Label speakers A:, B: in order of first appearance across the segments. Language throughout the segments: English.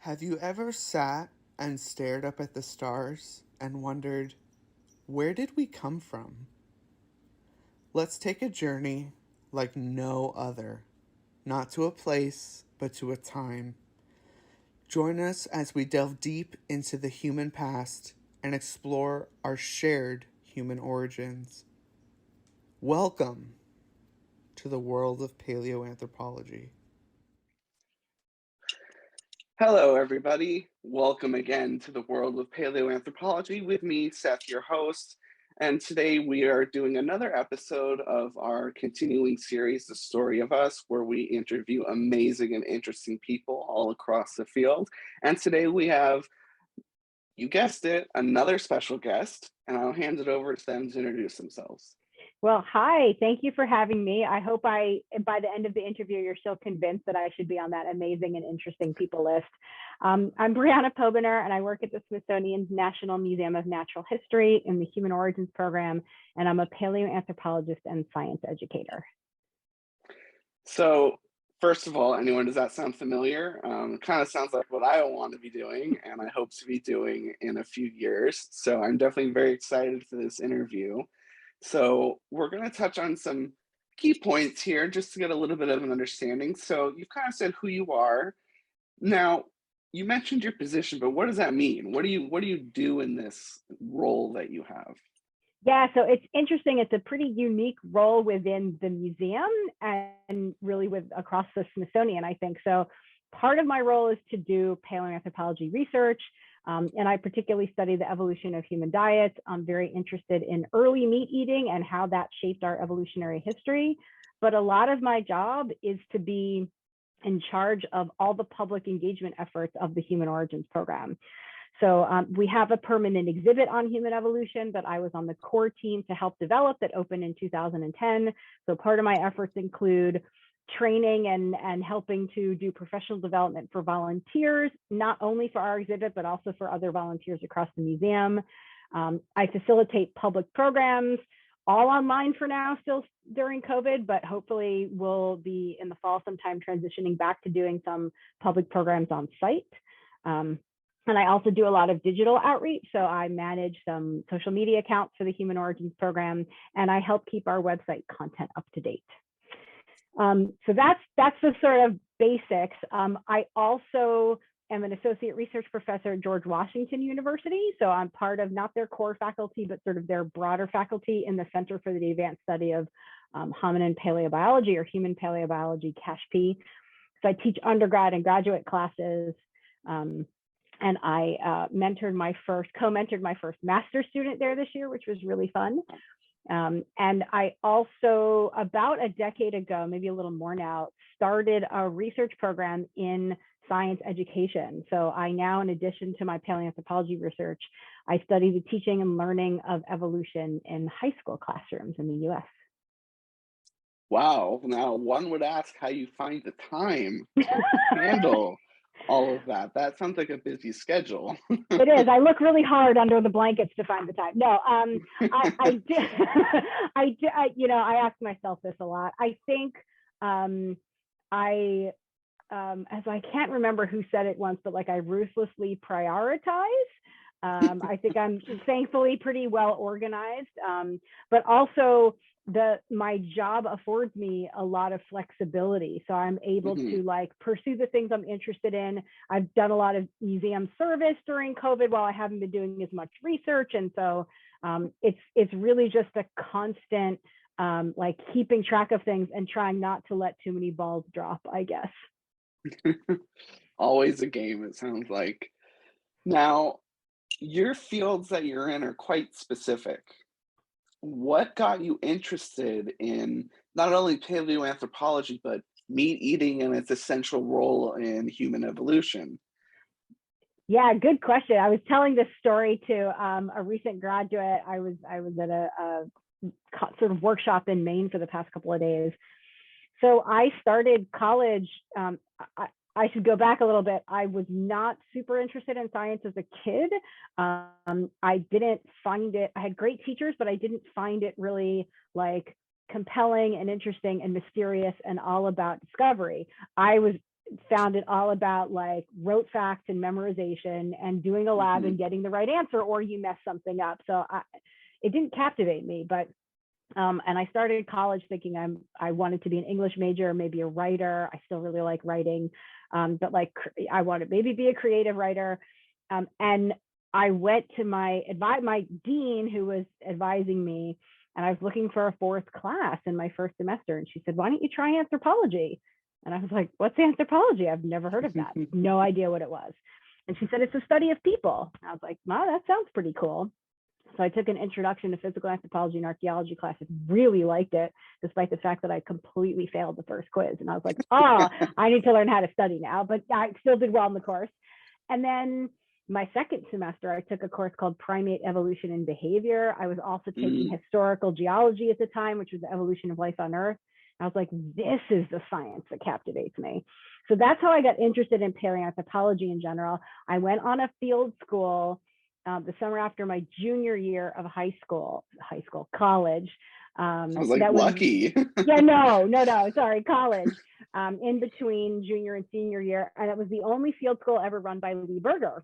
A: Have you ever sat and stared up at the stars and wondered, where did we come from? Let's take a journey like no other, not to a place, but to a time. Join us as we delve deep into the human past and explore our shared human origins. Welcome to the world of paleoanthropology.
B: Hello, everybody. Welcome again to the world of paleoanthropology with me, Seth, your host. And today we are doing another episode of our continuing series, The Story of Us, where we interview amazing and interesting people all across the field. And today we have, you guessed it, another special guest, and I'll hand it over to them to introduce themselves.
C: Well, hi, thank you for having me. I hope by the end of the interview, you're still convinced that I should be on that amazing and interesting people list. I'm Briana Pobiner, and I work at the Smithsonian's National Museum of Natural History in the Human Origins Program, and I'm a paleoanthropologist and science educator.
B: So, first of all, anyone, does that sound familiar? It kind of sounds like what I want to be doing, and I hope to be doing in a few years. So I'm definitely very excited for this interview. So we're going to touch on some key points here just to get a little bit of an understanding. So you've kind of said who you are. Now, you mentioned your position, but what does that mean? What do you do in this role that you have?
C: Yeah, so it's interesting. It's a pretty unique role within the museum and really across the Smithsonian, I think. So part of my role is to do paleoanthropology research, and I particularly study the evolution of human diets. I'm very interested in early meat eating and how that shaped our evolutionary history. But a lot of my job is to be in charge of all the public engagement efforts of the Human Origins Program. So we have a permanent exhibit on human evolution that I was on the core team to help develop that opened in 2010. So part of my efforts include training and helping to do professional development for volunteers, not only for our exhibit, but also for other volunteers across the museum. I facilitate public programs, all online for now, still during COVID, but hopefully we'll be in the fall sometime transitioning back to doing some public programs on site. And I also do a lot of digital outreach. So I manage some social media accounts for the Human Origins Program, and I help keep our website content up to date. So that's the sort of basics. I also am an associate research professor at George Washington University. So I'm part of not their core faculty, but sort of their broader faculty in the Center for the Advanced Study of Hominin Paleobiology, or Human Paleobiology, CASHP. So I teach undergrad and graduate classes. And I co-mentored my first master's student there this year, which was really fun. And I also, about a decade ago, maybe a little more now, started a research program in science education. So I now, in addition to my paleoanthropology research, I study the teaching and learning of evolution in high school classrooms in the US.
B: Wow. Now, one would ask how you find the time to handle all of that. That sounds like a busy schedule.
C: It is. I look really hard under the blankets to find the time. No, I do. I ask myself this a lot. I think as I can't remember who said it once, but like I ruthlessly prioritize. I think I'm thankfully pretty well organized, but also my job affords me a lot of flexibility. So I'm able to like pursue the things I'm interested in. I've done a lot of museum service during COVID while I haven't been doing as much research. And so it's really just a constant like keeping track of things and trying not to let too many balls drop, I guess.
B: Always a game, it sounds like. Now, your fields that you're in are quite specific. What got you interested in not only paleoanthropology, but meat eating and its essential role in human evolution?
C: Yeah, good question. I was telling this story to a recent graduate. I was at a sort of workshop in Maine for the past couple of days. So I started college. I should go back a little bit. I was not super interested in science as a kid. I didn't find it, I had great teachers, but I didn't find it really like compelling and interesting and mysterious and all about discovery. I was found it all about like rote facts and memorization and doing a lab and getting the right answer, or you mess something up. So it didn't captivate me, but and I started college thinking I wanted to be an English major, maybe a writer. I still really like writing, but like I wanted maybe be a creative writer. And I went to my dean, who was advising me, and I was looking for a fourth class in my first semester, and she said, "Why don't you try anthropology?" And I was like, "What's anthropology? I've never heard of that. No idea what it was." And she said, "It's a study of people." And I was like, "Wow, that sounds pretty cool." So I took an introduction to physical anthropology and archaeology class and really liked it, despite the fact that I completely failed the first quiz. And I was like, oh, I need to learn how to study now, but I still did well in the course. And then my second semester, I took a course called Primate Evolution and Behavior. I was also taking historical geology at the time, which was the evolution of life on Earth. I was like, this is the science that captivates me. So that's how I got interested in paleoanthropology in general. I went on a field school the summer after my junior year of college.
B: I was like, lucky.
C: College, in between junior and senior year. And it was the only field school ever run by Lee Berger.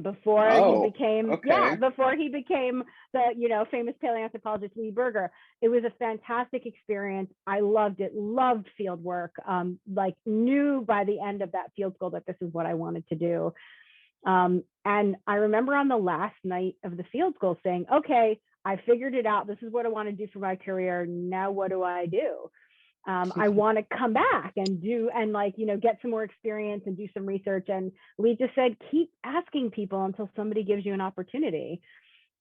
C: Before he became the famous paleoanthropologist Lee Berger. It was a fantastic experience. I loved it, loved field work, like knew by the end of that field school that this is what I wanted to do. And I remember on the last night of the field school saying, okay, I figured it out. This is what I want to do for my career. Now what do I do? I want to come back and get some more experience and do some research. And Lee just said, keep asking people until somebody gives you an opportunity.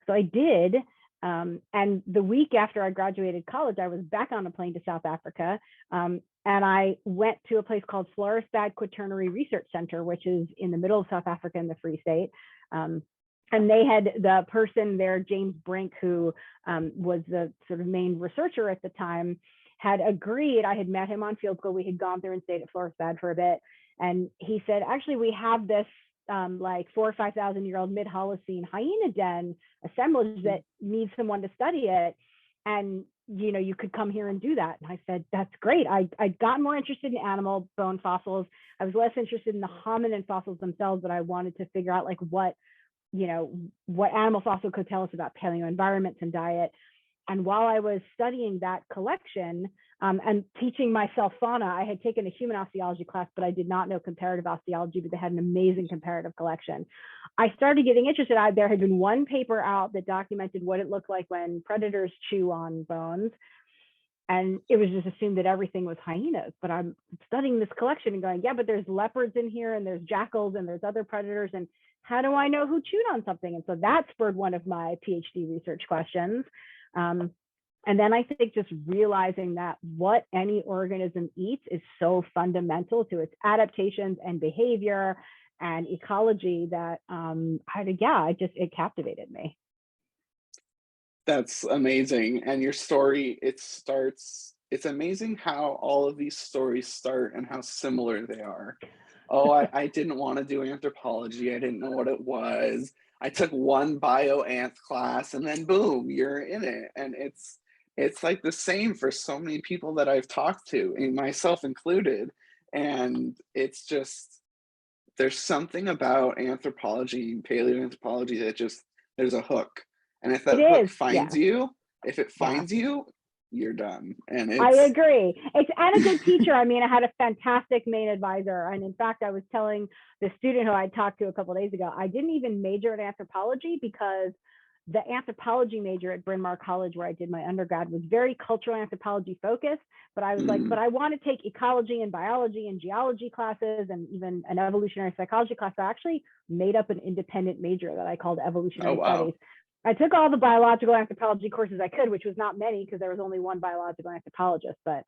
C: So I did. And the week after I graduated college, I was back on a plane to South Africa. And I went to a place called Florisbad Quaternary Research Center, which is in the middle of South Africa in the Free State. And they had the person there, James Brink, who was the sort of main researcher at the time, had agreed. I had met him on field school. We had gone through and stayed at Florisbad for a bit. And he said, actually, we have this like 4,000 or 5,000 year old mid-Holocene hyena den assemblage that needs someone to study it. And you could come here and do that. And I said, that's great. I got more interested in animal bone fossils. I was less interested in the hominin fossils themselves, but I wanted to figure out like what animal fossil could tell us about paleo environments and diet. And while I was studying that collection and teaching myself fauna, I had taken a human osteology class, but I did not know comparative osteology, but they had an amazing comparative collection. I started getting interested. There had been one paper out that documented what it looked like when predators chew on bones. And it was just assumed that everything was hyenas. But I'm studying this collection and going, yeah, but there's leopards in here and there's jackals and there's other predators. And how do I know who chewed on something? And so that spurred one of my PhD research questions. And then I think just realizing that what any organism eats is so fundamental to its adaptations and behavior and ecology that it captivated me.
B: That's amazing. And your story, it's amazing how all of these stories start and how similar they are. Oh, I didn't want to do anthropology. I didn't know what it was. I took one bioanth class and then boom, you're in it. And it's like the same for so many people that I've talked to, and myself included. And it's just, there's something about anthropology and paleoanthropology that just, there's a hook. And if that hook finds you, you're done. And
C: I agree. And a good teacher. I mean, I had a fantastic main advisor. And in fact, I was telling the student who I talked to a couple of days ago, I didn't even major in anthropology because the anthropology major at Bryn Mawr College, where I did my undergrad, was very cultural anthropology focused. But I was like, but I want to take ecology and biology and geology classes and even an evolutionary psychology class. So I actually made up an independent major that I called evolutionary studies. I took all the biological anthropology courses I could, which was not many because there was only one biological anthropologist, but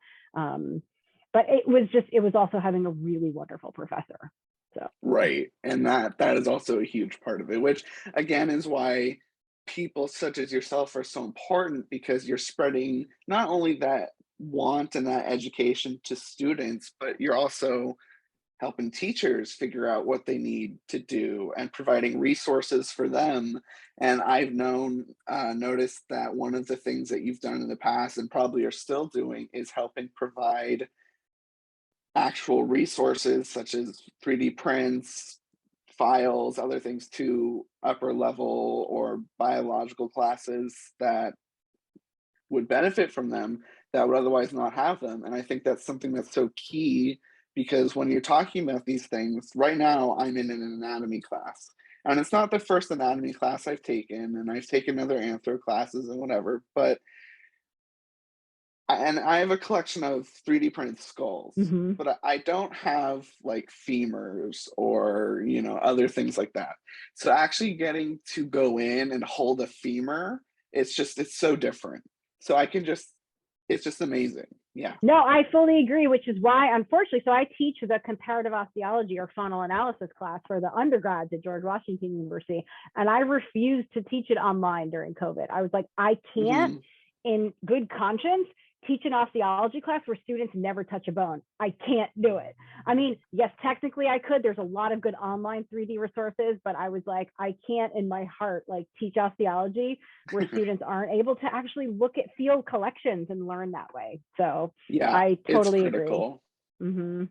C: it was also having a really wonderful professor. So
B: right. And that is also a huge part of it, which again is why people such as yourself are so important, because you're spreading not only that want and that education to students, but you're also helping teachers figure out what they need to do and providing resources for them. And I've noticed that one of the things that you've done in the past and probably are still doing is helping provide actual resources such as 3D prints, files, other things to upper level or biological classes that would benefit from them that would otherwise not have them. And I think that's something that's so key, because when you're talking about these things, right now I'm in an anatomy class. And it's not the first anatomy class I've taken, and I've taken other anthro classes and whatever, but and I have a collection of 3D printed skulls,
C: Mm-hmm.
B: but I don't have like femurs or, you know, other things like that. So actually getting to go in and hold a femur, it's so different. So I can just, it's just amazing. Yeah.
C: No, I fully agree, which is why, unfortunately, so I teach the comparative osteology or faunal analysis class for the undergrads at George Washington University, and I refused to teach it online during COVID. I was like, I can't, in good conscience, teach an osteology class where students never touch a bone. I can't do it. I mean, yes, technically I could. There's a lot of good online 3D resources, but I was like, I can't in my heart like teach osteology where students aren't able to actually look at field collections and learn that way. So
B: Yeah,
C: I
B: it's
C: totally agree.
B: critical.
C: Mm-hmm.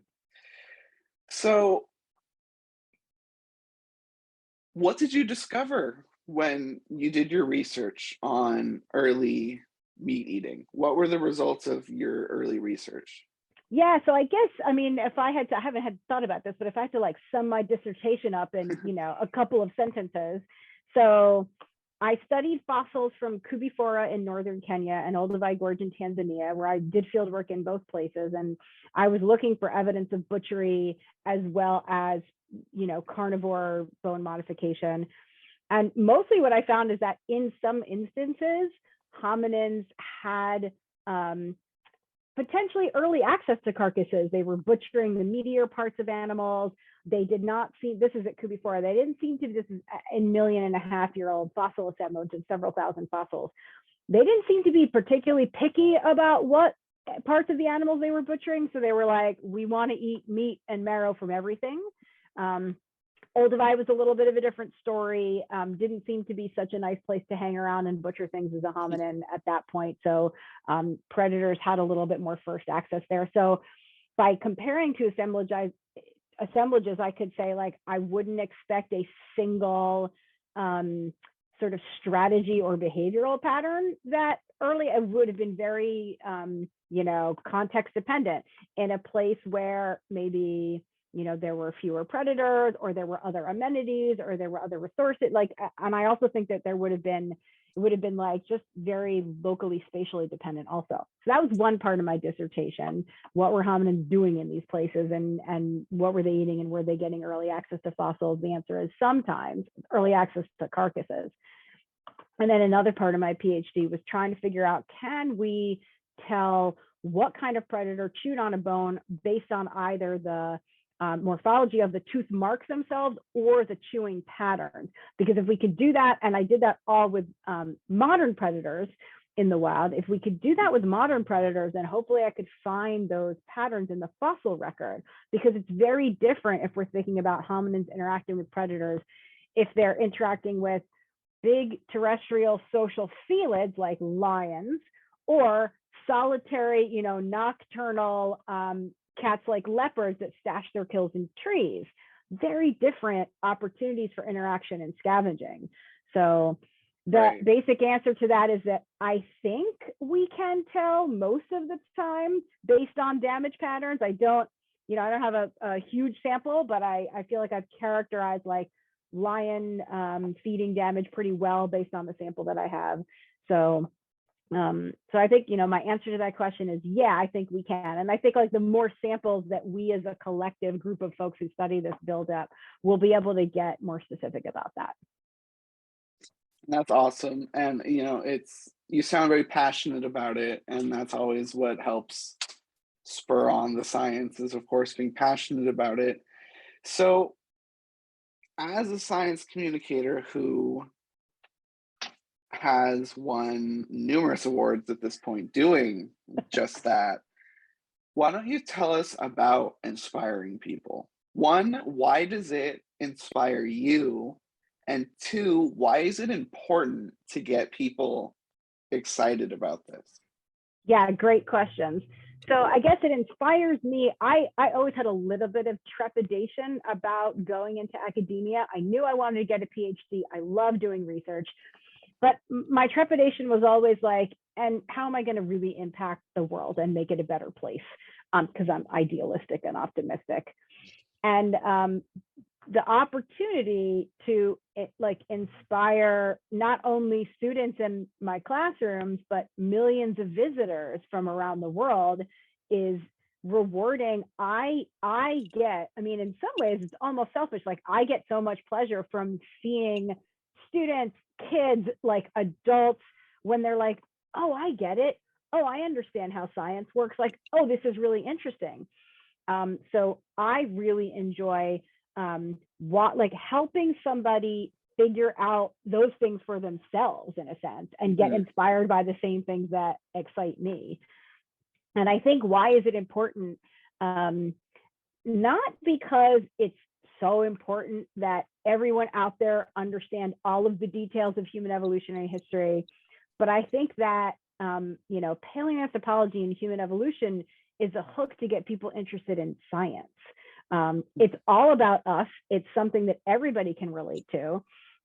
B: So what did you discover when you did your research on early meat eating? What were the results of your early research?
C: Yeah, so I guess, I mean, if I had to, I haven't had thought about this, but if I had to like sum my dissertation up in, you know, a couple of sentences. So I studied fossils from Kubifora in northern Kenya and Olduvai Gorge in Tanzania, where I did field work in both places. And I was looking for evidence of butchery as well as, you know, carnivore bone modification. And mostly what I found is that in some instances, hominins had potentially early access to carcasses. They were butchering the meatier parts of animals. They did not see, this is at Kubifora, they didn't seem to, this is a 1.5-million-year-old fossil assemblage and several thousand fossils. They didn't seem to be particularly picky about what parts of the animals they were butchering. So they were like, we want to eat meat and marrow from everything. Olduvai was a little bit of a different story. Didn't seem to be such a nice place to hang around and butcher things as a hominin at that point. So predators had a little bit more first access there. So by comparing to assemblages, I could say like I wouldn't expect a single sort of strategy or behavioral pattern that early. It would have been very you know, context dependent in a place where maybe, you know, there were fewer predators or there were other amenities or there were other resources. Like, and I also think that there would have been, it would have been like just very locally spatially dependent also. So that was one part of my dissertation. What were hominins doing in these places, and what were they eating, and were they getting early access to fossils? The answer is sometimes early access to carcasses. And then another part of my PhD was trying to figure out, can we tell what kind of predator chewed on a bone based on either the morphology of the tooth marks themselves or the chewing patterns? Because if we could do that, and I did that all with modern predators in the wild, if we could do that with modern predators, then hopefully I could find those patterns in the fossil record, because it's very different if we're thinking about hominins interacting with predators, if they're interacting with big terrestrial social felids like lions, or solitary, you know, nocturnal cats like leopards that stash their kills in trees. Very different opportunities for interaction and scavenging. So the basic answer to that is that I think we can tell most of the time based on damage patterns. I don't, you know, I don't have a huge sample, but I feel like I've characterized like lion feeding damage pretty well based on the sample that I have. So I think, you know, my answer to that question is, yeah, I think we can. And I think like the more samples that we as a collective group of folks who study this build up, we'll be able to get more specific about that.
B: That's awesome. And, you know, you sound very passionate about it. And that's always what helps spur on the science, is, of course, being passionate about it. So as a science communicator who has won numerous awards at this point doing just that, why don't you tell us about inspiring people? One, why does it inspire you? And two, why is it important to get people excited about this?
C: Yeah, great questions. So I guess it inspires me. I always had a little bit of trepidation about going into academia. I knew I wanted to get a PhD. I love doing research, but my trepidation was always like, and how am I going to really impact the world and make it a better place? Because I'm idealistic and optimistic. And the opportunity to like inspire not only students in my classrooms, but millions of visitors from around the world is rewarding. I get, I mean, in some ways it's almost selfish. Like I get so much pleasure from seeing students, kids, like adults, when they're like, oh, I get it. Oh, I understand how science works. Like, oh, this is really interesting. So I really enjoy like helping somebody figure out those things for themselves in a sense and get inspired by the same things that excite me. And I think, why is it important? Not because it's so important that everyone out there understand all of the details of human evolutionary history, but I think that you know, paleoanthropology and human evolution is a hook to get people interested in science. It's all about us. It's something that everybody can relate to.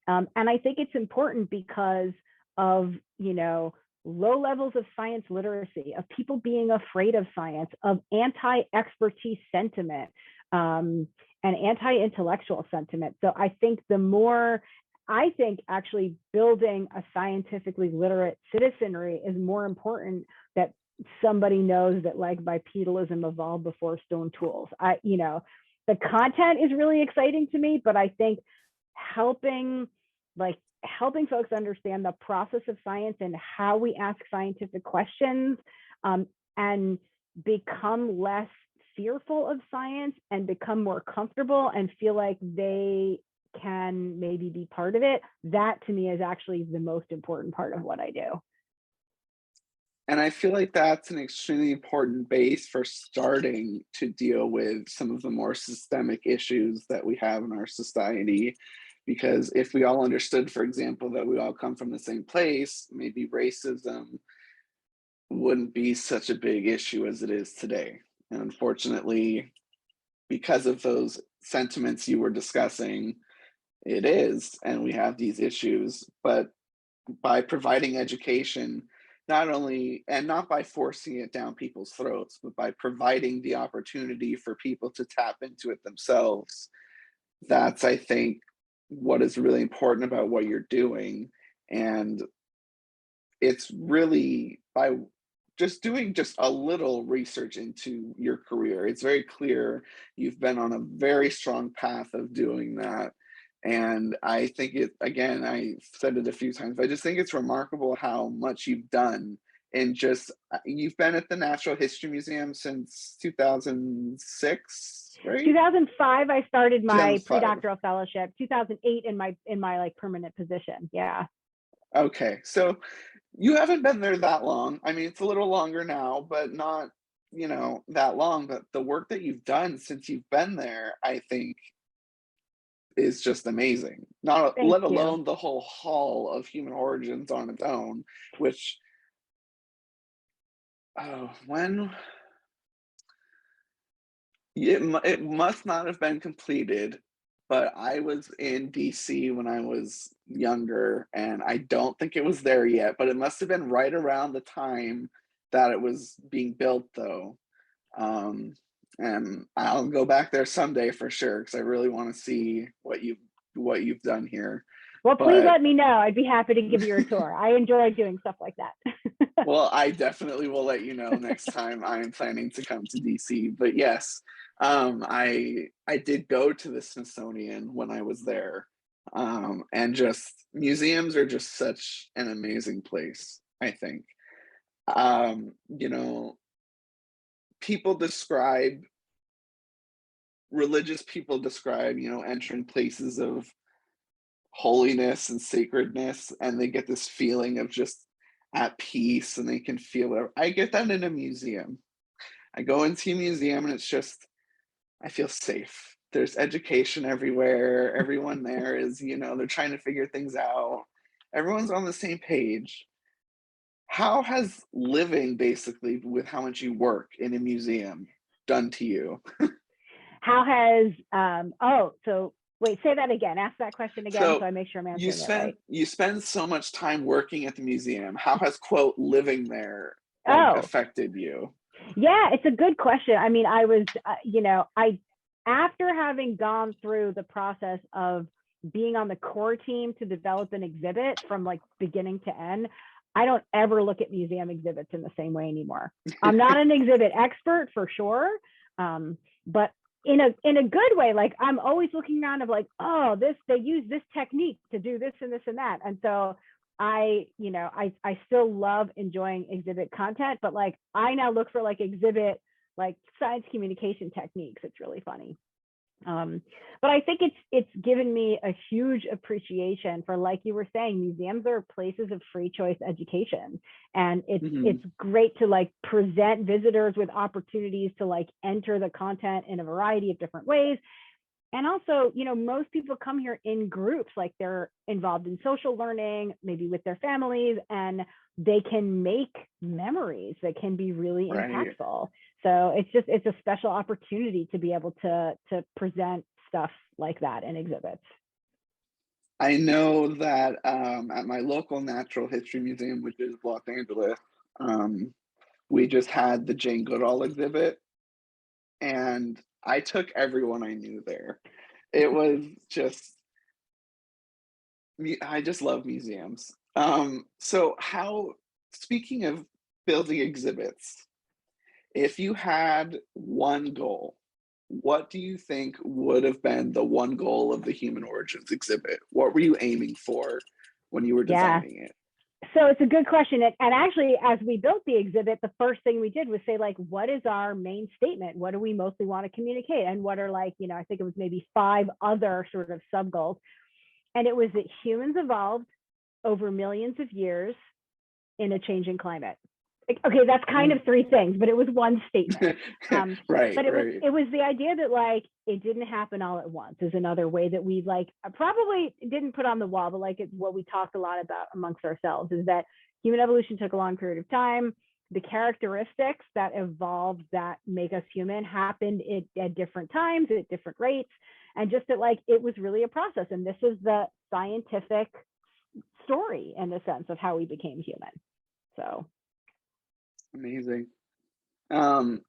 C: And I think it's important because of, you know, low levels of science literacy, of people being afraid of science, of anti-expertise sentiment, and anti-intellectual sentiment. So I think actually building a scientifically literate citizenry is more important that somebody knows that like bipedalism evolved before stone tools. You know, the content is really exciting to me, but I think helping folks understand the process of science and how we ask scientific questions, and become less fearful of science and become more comfortable and feel like they can maybe be part of it. That to me is actually the most important part of what I do.
B: And I feel like that's an extremely important base for starting to deal with some of the more systemic issues that we have in our society. Because if we all understood, for example, that we all come from the same place, maybe racism wouldn't be such a big issue as it is today. And unfortunately, because of those sentiments you were discussing, it is, and we have these issues. But by providing education, not only, and not by forcing it down people's throats, but by providing the opportunity for people to tap into it themselves, that's, I think, what is really important about what you're doing. And it's really by just doing just a little research into your career, it's very clear you've been on a very strong path of doing that. And I think it, again, I said it a few times, I just think it's remarkable how much you've done. And just, you've been at the Natural History Museum since 2006, right?
C: 2005, I started my
B: 2005.
C: predoctoral fellowship. 2008 in my like permanent position. Yeah.
B: Okay, so you haven't been there that long. I mean, it's a little longer now, but not, you know, that long. But the work that you've done since you've been there, I think, is just amazing. Not
C: Thank
B: let
C: you.
B: alone the whole hall of human origins on its own, which, oh, when it must not have been completed, but I was in DC when I was younger, and I don't think it was there yet, but it must have been right around the time that it was being built, though. And I'll go back there someday for sure, because I really want to see what you've done here.
C: Well, please
B: But
C: let me know. I'd be happy to give you a tour. I enjoy doing stuff like that.
B: well, I definitely will let you know next time I am planning to come to DC. But yes, I did go to the Smithsonian when I was there, and just museums are just such an amazing place, I think. You know, people describe religious people describe, you know, entering places of holiness and sacredness, and they get this feeling of just at peace, and they can feel it. I get that in a museum. I go into a museum and it's just, I feel safe. There's education everywhere. Everyone there is, you know, they're trying to figure things out. Everyone's on the same page. How has living basically with how much you work in a museum done to you?
C: How has, so wait, say that again. Ask that question again so
B: So
C: I make sure I'm
B: you
C: answering it
B: spend
C: right.
B: you spend so much time working at the museum. How has quote living there like
C: Oh,
B: affected you?
C: yeah, it's a good question. I mean, I was, after having gone through the process of being on the core team to develop an exhibit from like beginning to end, I don't ever look at museum exhibits in the same way anymore. I'm not an exhibit expert for sure, but in a good way. Like I'm always looking around of like, oh, they use this technique to do this and this and that, and so I still love enjoying exhibit content, but like I now look for like exhibit like science communication techniques. It's really funny. But I think it's given me a huge appreciation for, like you were saying, museums are places of free choice education, and
B: Mhm.
C: it's great to like present visitors with opportunities to like enter the content in a variety of different ways. And also, most people come here in groups, like they're involved in social learning, maybe with their families, and they can make memories that can be really
B: Right.
C: impactful. So it's a special opportunity to be able to present stuff like that in exhibits.
B: I know that at my local natural history museum, which is Los Angeles, um, we just had the Jane Goodall exhibit, and I took everyone I knew there. It was just I just love museums. So how speaking of building exhibits, if you had one goal, what do you think would have been the one goal of the Human Origins exhibit? What were you aiming for when you were
C: Yeah.
B: designing it?
C: So it's a good question. And actually, as we built the exhibit, the first thing we did was say, like, what is our main statement? What do we mostly want to communicate? And what are like, I think it was maybe 5 other sort of sub goals. And it was that humans evolved over millions of years in a changing climate. Okay, that's kind of
B: Mm.
C: 3 things, but it was one statement.
B: Right,
C: But it was
B: right.
C: it was the idea that like it didn't happen all at once is another way that we like probably didn't put on the wall, but like it's what we talked a lot about amongst ourselves is that human evolution took a long period of time. The characteristics that evolved that make us human happened at different times at different rates, and just that like it was really a process. And this is the scientific story in the sense of how we became human. So
B: Amazing. Um,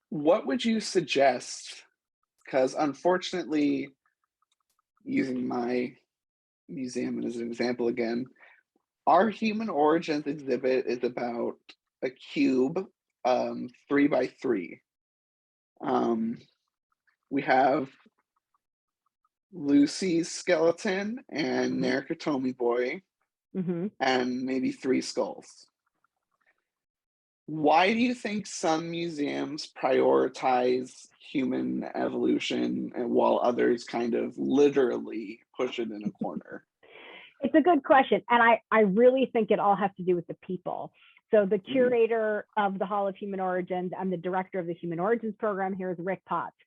B: what would you suggest? Because unfortunately, using my museum as an example again, our Human Origins exhibit is about a cube, 3 by 3. Um, we have Lucy's skeleton and
C: mm-hmm.
B: Nakatomi Boy,
C: Mm-hmm.
B: and maybe 3 skulls. Why do you think some museums prioritize human evolution and while others kind of literally push it in a corner?
C: It's a good question. And I really think it all has to do with the people. So the
B: Mhm.
C: curator of the Hall of Human Origins and the director of the Human Origins program here is Rick Potts.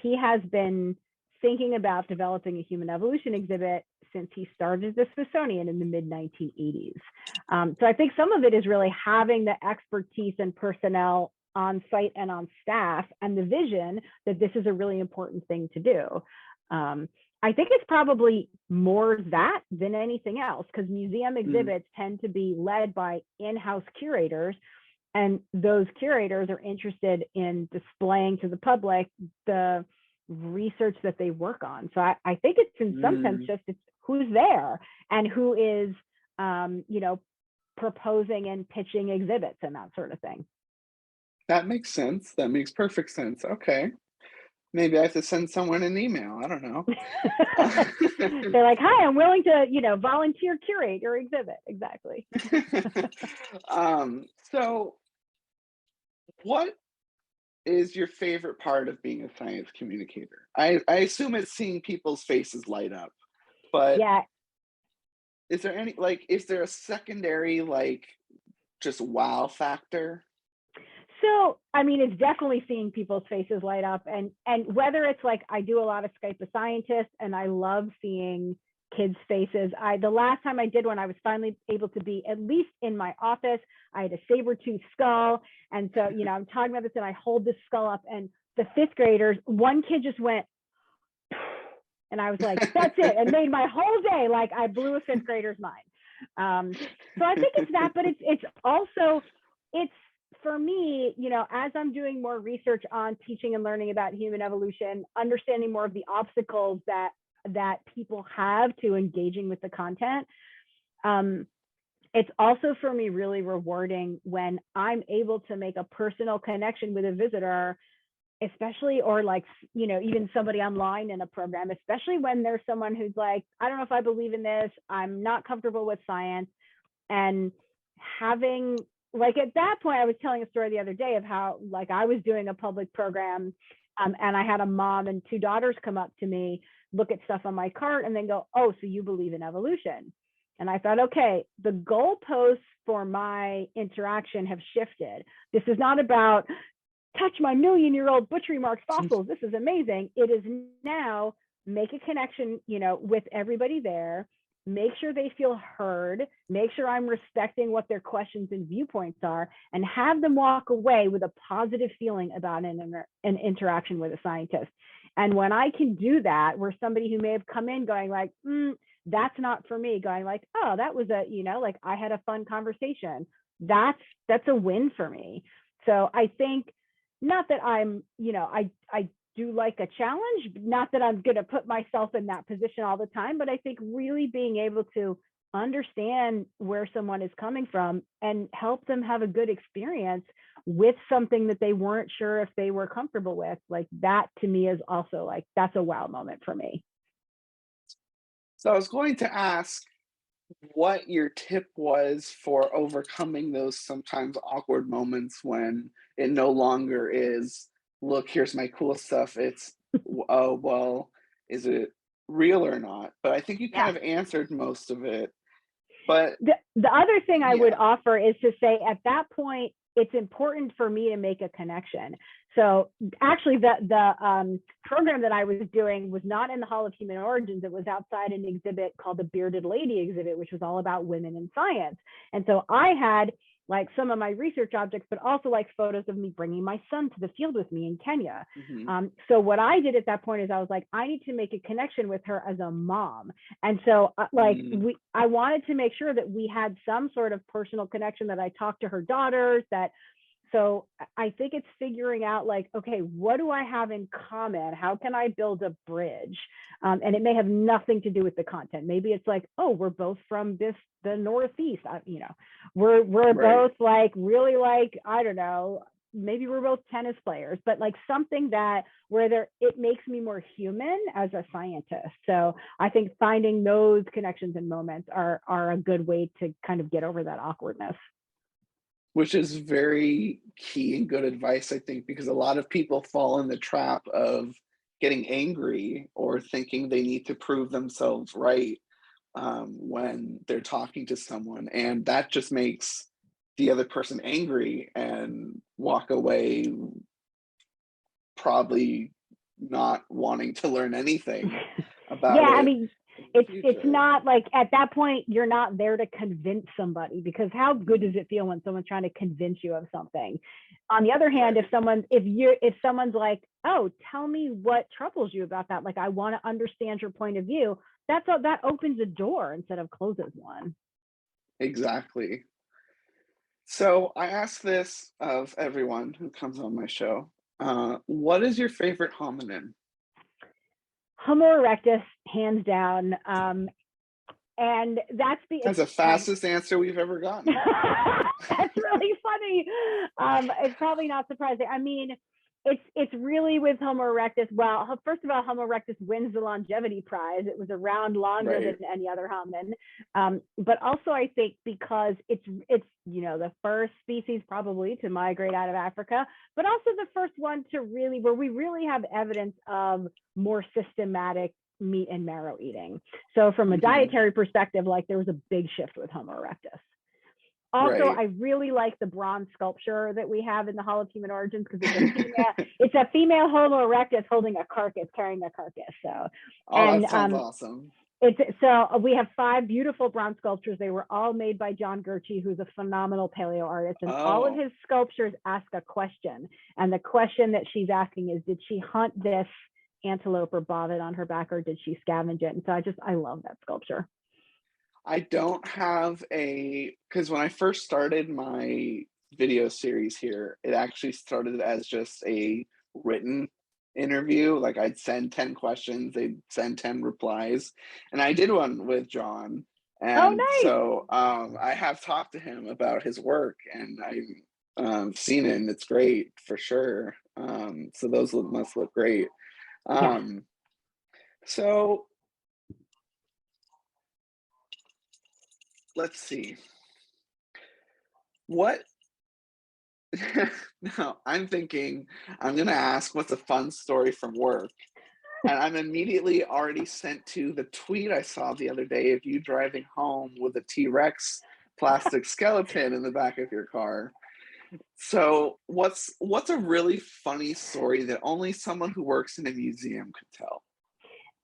C: He has been thinking about developing a human evolution exhibit since he started the Smithsonian in the mid 1980s. So I think some of it is really having the expertise and personnel on site and on staff and the vision that this is a really important thing to do. I think it's probably more that than anything else because museum
B: Mm,
C: exhibits tend to be led by in-house curators, and those curators are interested in displaying to the public the research that they work on. So I think it's in some sense
B: mm.
C: just it's who's there and who is, proposing and pitching exhibits and that sort of thing.
B: That makes sense. That makes perfect sense. Okay. Maybe I have to send someone an email. I don't know.
C: They're like, hi, I'm willing to, volunteer curate your exhibit. Exactly.
B: So what is your favorite part of being a science communicator? I assume it's seeing people's faces light up, but
C: Yeah.
B: is there any like is there a secondary like just wow factor?
C: So, I mean, it's definitely seeing people's faces light up, and whether it's like I do a lot of Skype with scientists, and I love seeing kids' faces. The last time I did one, I was finally able to be at least in my office. I had a saber-tooth skull. And so, you know, I'm talking about this and I hold this skull up, and the fifth graders, one kid just went, and I was like, that's it. It made my whole day. Like, I blew a fifth grader's mind. So I think it's that, but it's also, it's, for me, you know, as I'm doing more research on teaching and learning about human evolution, understanding more of the obstacles that people have to engaging with the content, it's also for me really rewarding when I'm able to make a personal connection with a visitor, especially, or like, you know, even somebody online in a program, especially when there's someone who's like, I don't know if I believe in this, I'm not comfortable with science. And having, like, at that point, I was telling a story the other day of how, like, I was doing a public program, and I had a mom and two daughters come up to me, look at stuff on my cart, and then go, oh, so you believe in evolution? And I thought, okay, the goalposts for my interaction have shifted. This is not about touch my million-year-old butchery marks fossils. This is amazing. It is now make a connection, you know, with everybody there, make sure they feel heard, make sure I'm respecting what their questions and viewpoints are, and have them walk away with a positive feeling about an interaction with a scientist. And when I can do that, where somebody who may have come in going like, that's not for me, going like, oh, that was a, you know, like, I had a fun conversation. That's a win for me. So I think, not that I'm, you know, I do like a challenge, not that I'm going to put myself in that position all the time, but I think really being able to understand where someone is coming from and help them have a good experience with something that they weren't sure if they were comfortable with, like, that to me is also like, that's a wow moment for me.
B: So I was going to ask what your tip was for overcoming those sometimes awkward moments when it no longer is, look, here's my cool stuff. It's, oh, well, is it real or not? But I think you kind of answered most of it. But
C: the other thing I would offer is to say, at that point, it's important for me to make a connection. So actually, the program that I was doing was not in the Hall of Human Origins. It was outside an exhibit called the Bearded Lady exhibit, which was all about women in science. And so I had like some of my research objects, but also like photos of me bringing my son to the field with me in Kenya. So what I did at that point is I was like, I need to make a connection with her as a mom. And so I wanted to make sure that we had some sort of personal connection, that I talked to her daughters, so I think it's figuring out like, okay, what do I have in common? How can I build a bridge? And it may have nothing to do with the content. Maybe it's like, oh, we're both from the Northeast. You know, we're both like really like, I don't know, maybe we're both tennis players, but like something that it makes me more human as a scientist. So I think finding those connections and moments are a good way to kind of get over that awkwardness.
B: Which is very key and good advice, I think, because a lot of people fall in the trap of getting angry or thinking they need to prove themselves right when they're talking to someone. And that just makes the other person angry and walk away probably not wanting to learn anything about it.
C: I mean, it's not like at that point you're not there to convince somebody, because how good does it feel when someone's trying to convince you of something? On the other hand, if someone's like, oh, tell me what troubles you about that, like, I want to understand your point of view, that opens a door instead of closes one.
B: Exactly. So I ask this of everyone who comes on my show. What is your favorite hominin?
C: Homo erectus, hands down. And that's
B: the fastest answer we've ever gotten.
C: That's really funny. It's probably not surprising. I mean, it's really with Homo erectus. Well, first of all, Homo erectus wins the longevity prize. It was around longer than any other hominin. But also, I think because it's the first species probably to migrate out of Africa, but also the first one to where we really have evidence of more systematic meat and marrow eating. So from a dietary perspective, like, there was a big shift with Homo erectus. Also, I really like the bronze sculpture that we have in the Hall of Human Origins, because it's a female Homo erectus holding a carcass, carrying a carcass. So,
B: that sounds awesome.
C: So we have 5 beautiful bronze sculptures. They were all made by John Gurchie, who's a phenomenal paleo artist, and all of his sculptures ask a question. And the question that she's asking is, did she hunt this antelope or bobbit on her back, or did she scavenge it? And so I love that sculpture.
B: I don't have because when I first started my video series here, it actually started as just a written interview. Like I'd send 10 questions, they'd send 10 replies. And I did one with John. And
C: nice.
B: So I have talked to him about his work, and I've seen it, and it's great for sure. So those must look great. So let's see. What No, I'm thinking I'm gonna ask what's a fun story from work. And I'm immediately already sent to the tweet I saw the other day of you driving home with a T-Rex plastic skeleton in the back of your car. So what's a really funny story that only someone who works in a museum could tell?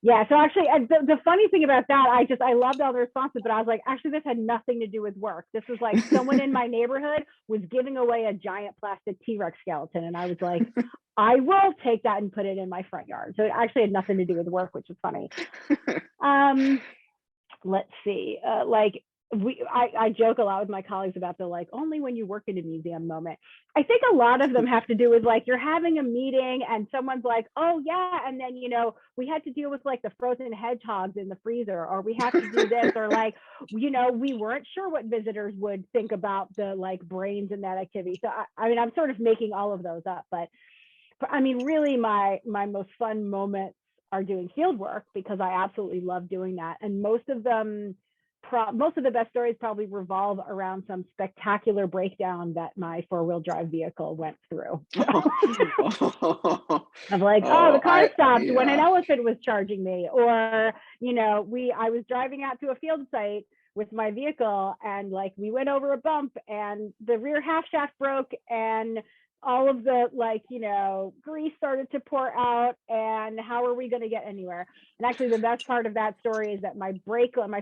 C: Yeah, so actually, the funny thing about that, I loved all the responses, but I was like, actually, this had nothing to do with work. This was like someone in my neighborhood was giving away a giant plastic T-Rex skeleton, and I was like, I will take that and put it in my front yard. So it actually had nothing to do with work, which is funny. Let's see, I joke a lot with my colleagues about the like only when you work in a museum moment. I think a lot of them have to do with like you're having a meeting and someone's like, oh yeah, and then we had to deal with like the frozen hedgehogs in the freezer, or we have to do this, or like we weren't sure what visitors would think about the like brains in that activity. So I mean, I'm sort of making all of those up, but I mean, really my most fun moments are doing field work, because I absolutely love doing that, and most of the best stories probably revolve around some spectacular breakdown that my 4-wheel drive vehicle went through. Of like, the car stopped when an elephant was charging me, or I was driving out to a field site with my vehicle, and like we went over a bump and the rear half shaft broke, and all of the grease started to pour out, and how are we going to get anywhere? And actually the best part of that story is that my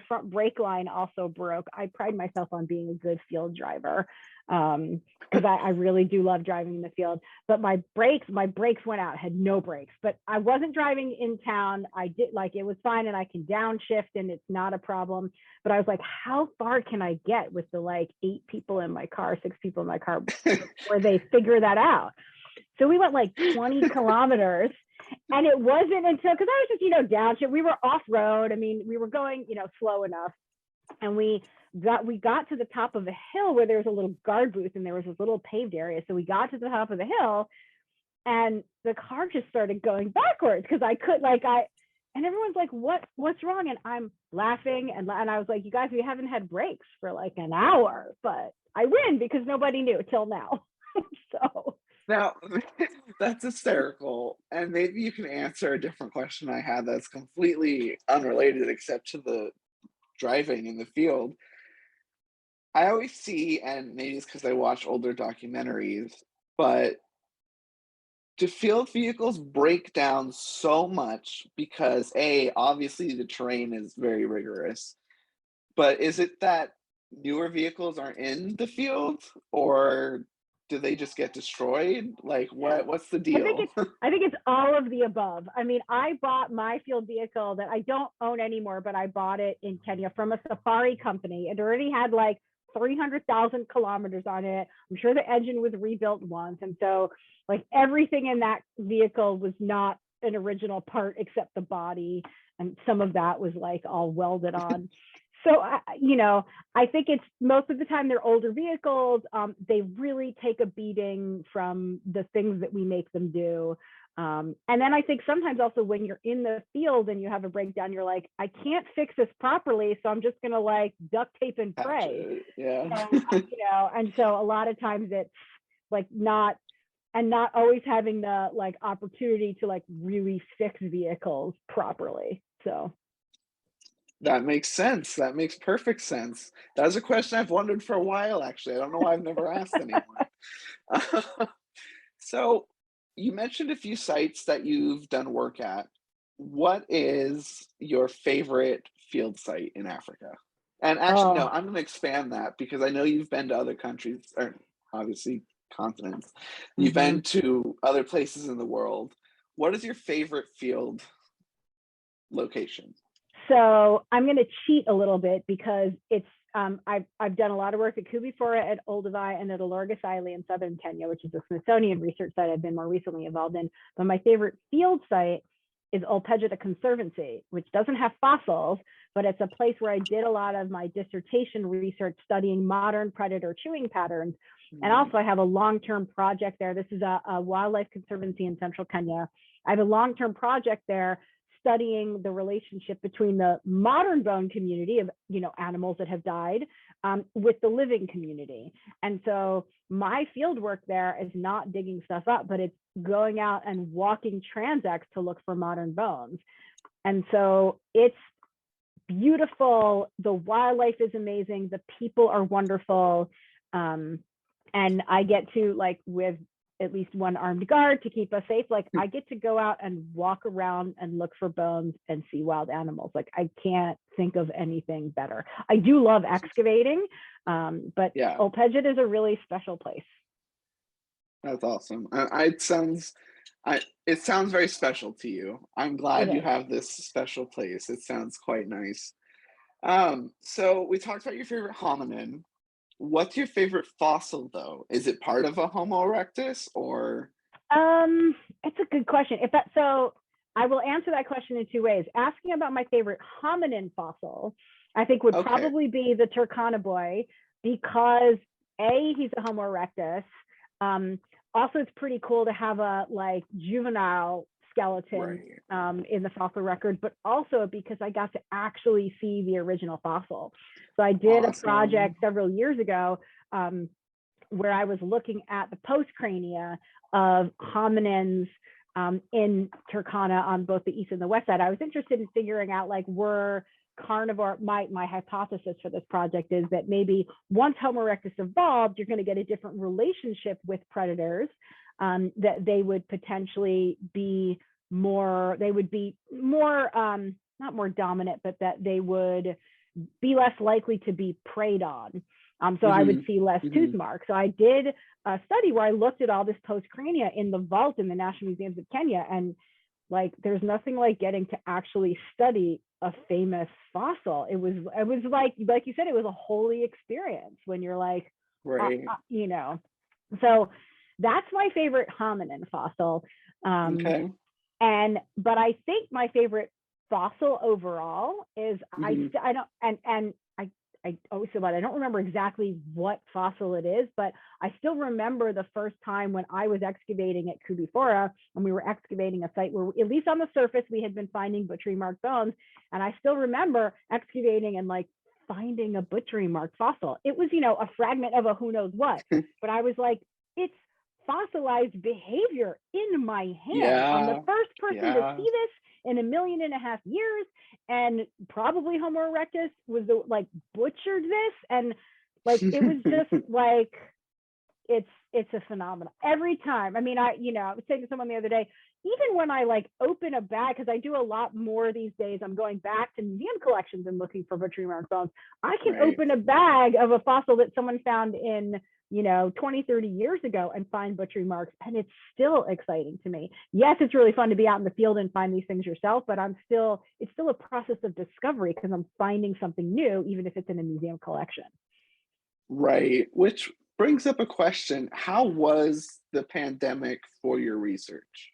C: front brake line also broke. I pride myself on being a good field driver, because I really do love driving in the field, but my brakes went out, had no brakes, but I wasn't driving in town. I did it was fine, and I can downshift and it's not a problem. But I was like, how far can I get with the 6 people in my car before they figure that out? So we went 20 kilometers, and it wasn't until, because I was just downshift, we were off road. I mean, we were going slow enough, and we got to the top of a hill where there was a little guard booth, and there was this little paved area. So we got to the top of the hill, and the car just started going backwards, because I could and everyone's like, what's wrong? And I'm laughing, and I was like, you guys, we haven't had brakes for an hour, but I win because nobody knew till now. So
B: now that's hysterical, and maybe you can answer a different question I had that's completely unrelated except to the driving in the field. I always see, and maybe it's because I watch older documentaries, but do field vehicles break down so much because obviously the terrain is very rigorous, but is it that newer vehicles aren't in the field, or do they just get destroyed? What's the deal?
C: I think it's all of the above. I mean, I bought my field vehicle that I don't own anymore, but I bought it in Kenya from a safari company. It already had 300,000 kilometers on it. I'm sure the engine was rebuilt once. And so everything in that vehicle was not an original part except the body. And some of that was all welded on. So, I think it's most of the time they're older vehicles. They really take a beating from the things that we make them do. And then I think sometimes also when you're in the field and you have a breakdown, you're like, I can't fix this properly, so I'm just going to duct tape and pray.
B: Yeah.
C: And so a lot of times it's not always having the opportunity to really fix vehicles properly. So
B: That makes sense. That makes perfect sense. That was a question I've wondered for a while, actually. I don't know why I've never asked anyone. So you mentioned a few sites that you've done work at. What is your favorite field site in Africa? And actually, no,
C: Oh,
B: I'm going to expand that because I know you've been to other countries, or obviously continents. You've
C: hmm.
B: been to other places in the world. What is your favorite field location?
C: So I'm going to cheat a little bit because it's I've done a lot of work at Kubifora, at Olduvai, and at Illustrious in southern Kenya, which is a Smithsonian research site I've been more recently involved in. But my favorite field site is Olpejeta Conservancy, which doesn't have fossils, but it's a place where I did a lot of my dissertation research studying modern predator chewing patterns. And also I have a long-term project there. This is a wildlife conservancy in central Kenya. I have a long-term project there studying the relationship between the modern bone community of animals that have died with the living community. And so my field work there is not digging stuff up, but it's going out and walking transects to look for modern bones. And so it's beautiful. The wildlife is amazing. The people are wonderful. And I get to, like, with at least one armed guard to keep us safe, like I get to go out and walk around and look for bones and see wild animals. Like I can't think of anything better. I do love excavating, but
B: Yeah,
C: Olpejeta is a really special place.
B: that's awesome. It sounds very special to you. I'm
C: It
B: glad you
C: is.
B: have this special place. It sounds quite nice. So we talked about your favorite hominin. What's your favorite fossil, though? Is it part of a Homo erectus or?
C: It's a good question. So I will answer that question in two ways. Asking about my favorite hominin fossil, I think would
B: Okay,
C: probably be the Turkana boy, because he's a Homo erectus. Also, it's pretty cool to have a juvenile skeleton
B: right.
C: in the fossil record, but also because I got to actually see the original fossil. So I did a
B: Awesome.
C: project several years ago where I was looking at the postcrania of hominins in Turkana on both the east and the west side. I was interested in figuring out, like, were carnivore, my hypothesis for this project is that maybe once Homo erectus evolved, you're going to get a different relationship with predators, that they would potentially be more, not more dominant, but that they would be less likely to be preyed on. So I would see less tooth marks. So I did a study where I looked at all this postcrania in the vault in the National Museums of Kenya, and like there's nothing like getting to actually study a famous fossil. It was like you said, it was a holy experience when you're like,
B: Right.
C: So that's my favorite hominin fossil.
B: Okay.
C: But I think my favorite fossil overall is I always feel bad. I don't remember exactly what fossil it is, but I still remember the first time when I was excavating at Kubifora, and we were excavating a site where, at least on the surface, we had been finding butchery mark bones. And I still remember excavating and like finding a butchery mark fossil. It was, a fragment of a who knows what, but I was like, it's fossilized behavior in my hand. I'm the
B: Yeah.
C: first person to
B: Yeah.
C: see this in 1.5 million years, and probably Homo erectus was butchered this, and like it was just like it's a phenomenon every time. I mean, I was saying to someone the other day, even when I like open a bag, because I do a lot more these days, I'm going back to museum collections and looking for butchery mark bones. I can open a bag of a fossil that someone found in 20, 30 years ago and find butchery marks, and it's still exciting to me. Yes, it's really fun to be out in the field and find these things yourself, but it's still a process of discovery because I'm finding something new, even if it's in a museum collection.
B: Right. Which brings up a question. How was the pandemic for your research?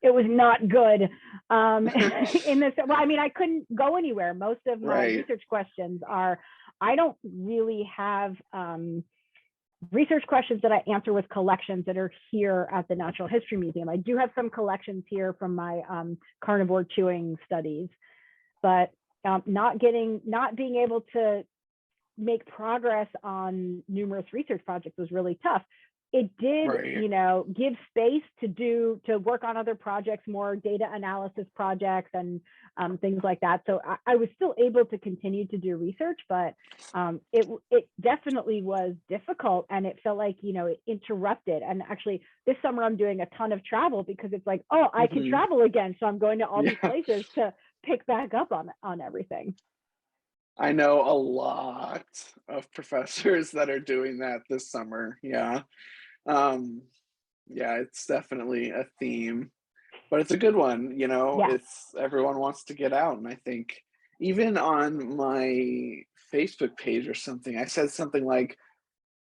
C: It was not good. I couldn't go anywhere. Most of my research questions are, I don't really have research questions that I answer with collections that are here at the Natural History Museum. I do have some collections here from my carnivore chewing studies, but not being able to make progress on numerous research projects was really tough. It did, give space to work on other projects, more data analysis projects and things like that. So I was still able to continue to do research, but it definitely was difficult, and it felt like, it interrupted. And actually this summer I'm doing a ton of travel because it's like, oh, I can travel again. So I'm going to all these places to pick back up on everything.
B: I know a lot of professors that are doing that this summer. Yeah. Um, yeah, it's definitely a theme, but it's a good one. You know,
C: Yeah.
B: it's everyone wants to get out. And I think even on my Facebook page or something, I said something like,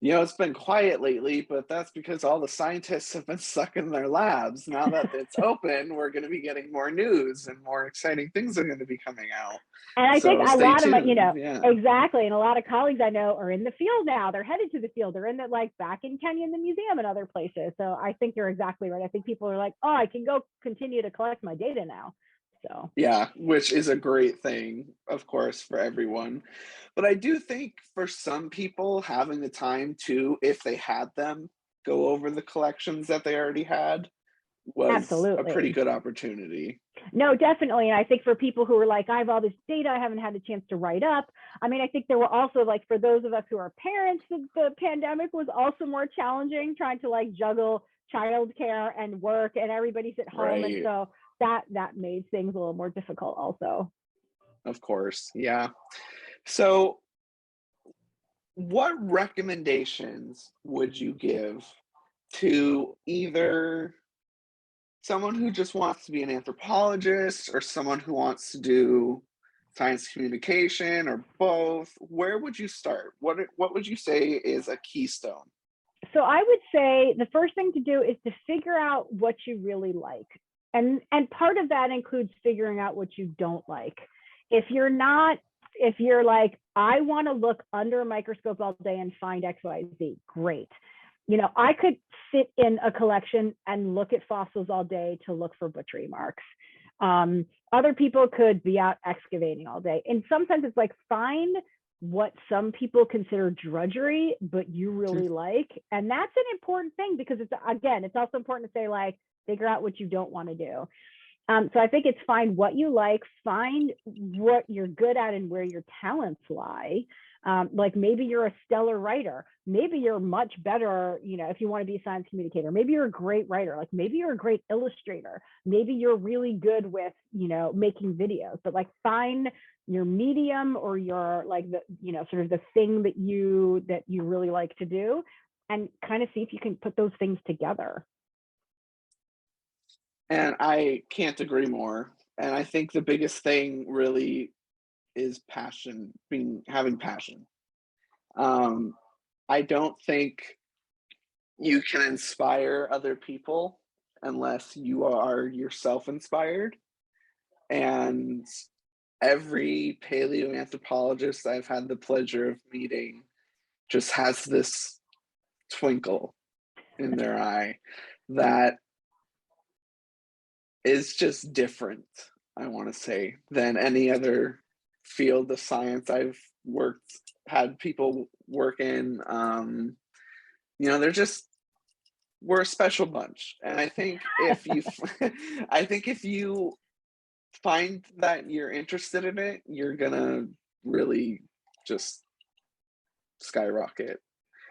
B: you know, it's been quiet lately, but that's because all the scientists have been stuck in their labs. Now that it's open, we're going to be getting more news and more exciting things are going to be coming out.
C: And I think
B: So
C: a
B: stay
C: lot of my,
B: tuned. Yeah.
C: exactly. And a lot of colleagues I know are in the field now. They're headed to the field. They're in the, like, back in Kenya in the museum and other places. So I think you're exactly right. I think people are like, oh, I can go continue to collect my data now. So
B: Yeah, which is a great thing, of course, for everyone. But I do think for some people, having the time to, if they had them, go over the collections that they already had was a pretty
C: absolutely.
B: good opportunity.
C: No, definitely. And I think for people who are like, I have all this data, I haven't had a chance to write up. I mean, I think there were also, like, for those of us who are parents, the pandemic was also more challenging, trying to like juggle childcare and work, and everybody's at home. And
B: Right.
C: so that made things a little more difficult also.
B: Of course. Yeah. So, what recommendations would you give to either someone who just wants to be an anthropologist or someone who wants to do science communication or both? Where would you start? What would you say is a keystone?
C: So I would say the first thing to do is to figure out what you really like. And part of that includes figuring out what you don't like. If you're not, if you're like, I want to look under a microscope all day and find XYZ, great. I could sit in a collection and look at fossils all day to look for butchery marks. Other people could be out excavating all day. And sometimes it's like, find what some people consider drudgery, but you really like. And that's an important thing, because it's also important to say, like, figure out what you don't want to do. So I think it's find what you like, find what you're good at and where your talents lie. Like, maybe you're a stellar writer. Maybe you're much better, if you want to be a science communicator. Maybe you're a great writer. Like, maybe you're a great illustrator. Maybe you're really good with, making videos. But, like, find your medium, or your, like, the, sort of the thing that you really like to do, and kind of see if you can put those things together.
B: And I can't agree more. And I think the biggest thing really is passion, having passion. Um, I don't think you can inspire other people unless you are yourself inspired. And every paleoanthropologist I've had the pleasure of meeting just has this twinkle in their eye that is just different, I want to say, than any other field of science I've had people work in. They're just, we're a special bunch. And I think if you, I think if you find that you're interested in it, you're gonna really just skyrocket.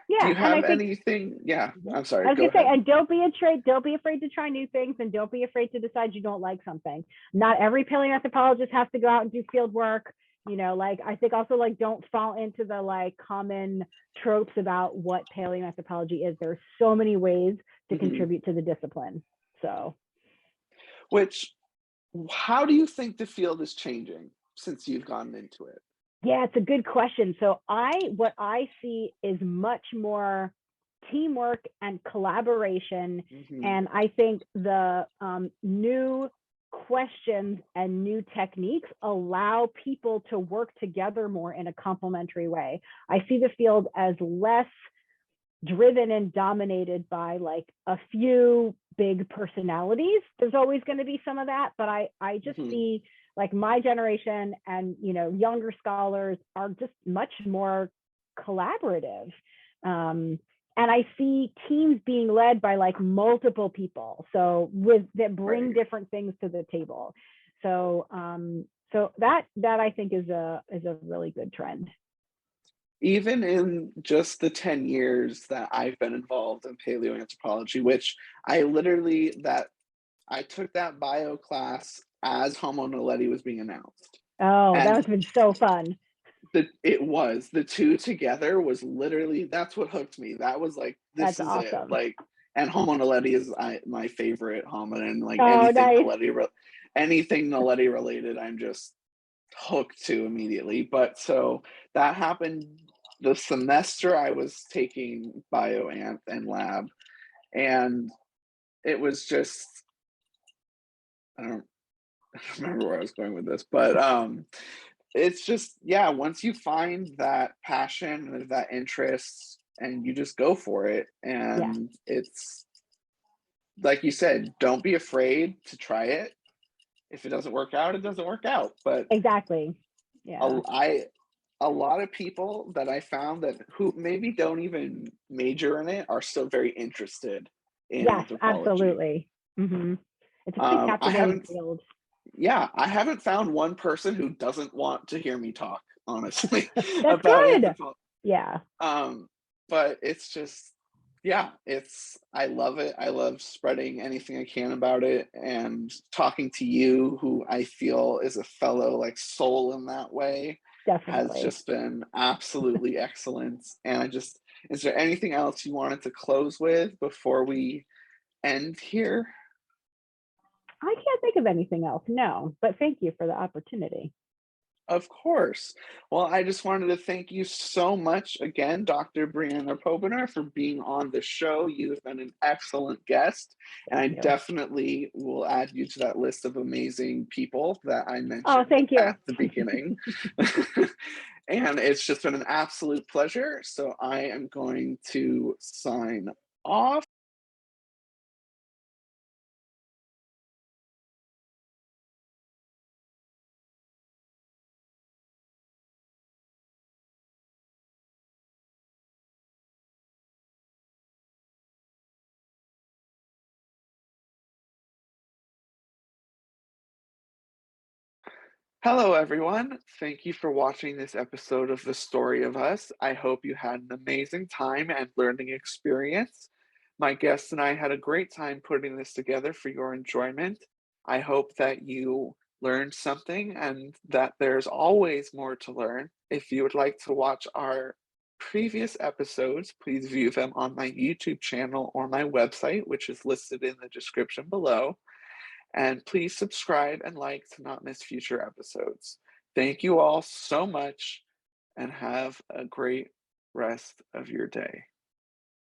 B: Do
C: Yeah,
B: you
C: and I
B: have
C: think,
B: anything? Yeah, I'm
C: I
B: sorry,
C: was
B: go
C: gonna say,
B: ahead.
C: and don't be afraid to try new things, and don't be afraid to decide you don't like something. Not every paleoanthropologist has to go out and do field work. Like, I think also, like, don't fall into the, like, common tropes about what paleoanthropology is. There's so many ways to
B: Mhm.
C: contribute to the discipline. So
B: Which, how do you think the field is changing since you've gotten into it?
C: yeah, it's a good question. So what I see is much more teamwork and collaboration.
B: Mhm.
C: And I think the new questions and new techniques allow people to work together more in a complementary way. I see the field as less driven and dominated by, like, a few big personalities. There's always going to be some of that, but I just
B: Mhm.
C: see, like, my generation and, younger scholars are just much more collaborative. And I see teams being led by, like, multiple people, so that bring
B: Right.
C: different things to the table. So that I think is a really good trend.
B: Even in just the 10 years that I've been involved in paleoanthropology, which I took that bio class as Homo naledi was being announced.
C: Oh, that
B: And
C: has been so fun.
B: the two together was literally, that's what hooked me. That was like, this
C: That's
B: is it.
C: awesome.
B: Like, and Homo naledi is my favorite hominin. Like
C: Oh, nice.
B: anything naledi related, I'm just hooked to immediately. But so that happened the semester I was taking bioanth and lab, and it was just, I don't remember where I was going with this, but it's just, yeah, once you find that passion or that interest and you just go for it,
C: Yeah,
B: and it's like you said, don't be afraid to try it. If it doesn't work out, it doesn't work out. But
C: exactly. Yeah.
B: a lot of people that I found that who maybe don't even major in it are still very interested in
C: Yes,
B: anthropology.
C: absolutely. Hmm. It's a pretty
B: I
C: captivating
B: haven't,
C: field.
B: yeah, I haven't found one person who doesn't want to hear me talk, honestly,
C: That's
B: about
C: good.
B: anthropology.
C: Yeah.
B: But it's just, yeah, I love it. I love spreading anything I can about it, and talking to you, who I feel is a fellow like soul in that way, has
C: Definitely.
B: just been absolutely excellent. And is there anything else you wanted to close with before we end here?
C: I can't think of anything else. No, but thank you for the opportunity.
B: Of course. Well, I just wanted to thank you so much again, Dr. Briana Pobiner, for being on the show. You've been an excellent guest, and
C: Thank
B: I
C: you.
B: definitely will add you to that list of amazing people that I
C: Oh,
B: mentioned
C: thank you.
B: at the beginning. And it's just been an absolute pleasure. So I am going to sign off. Hello, everyone. Thank you for watching this episode of The Story of Us. I hope you had an amazing time and learning experience. My guests and I had a great time putting this together for your enjoyment. I hope that you learned something and that there's always more to learn. If you would like to watch our previous episodes, please view them on my YouTube channel or my website, which is listed in the description below. And please subscribe and like to not miss future episodes. Thank you all so much, and have a great rest of your day.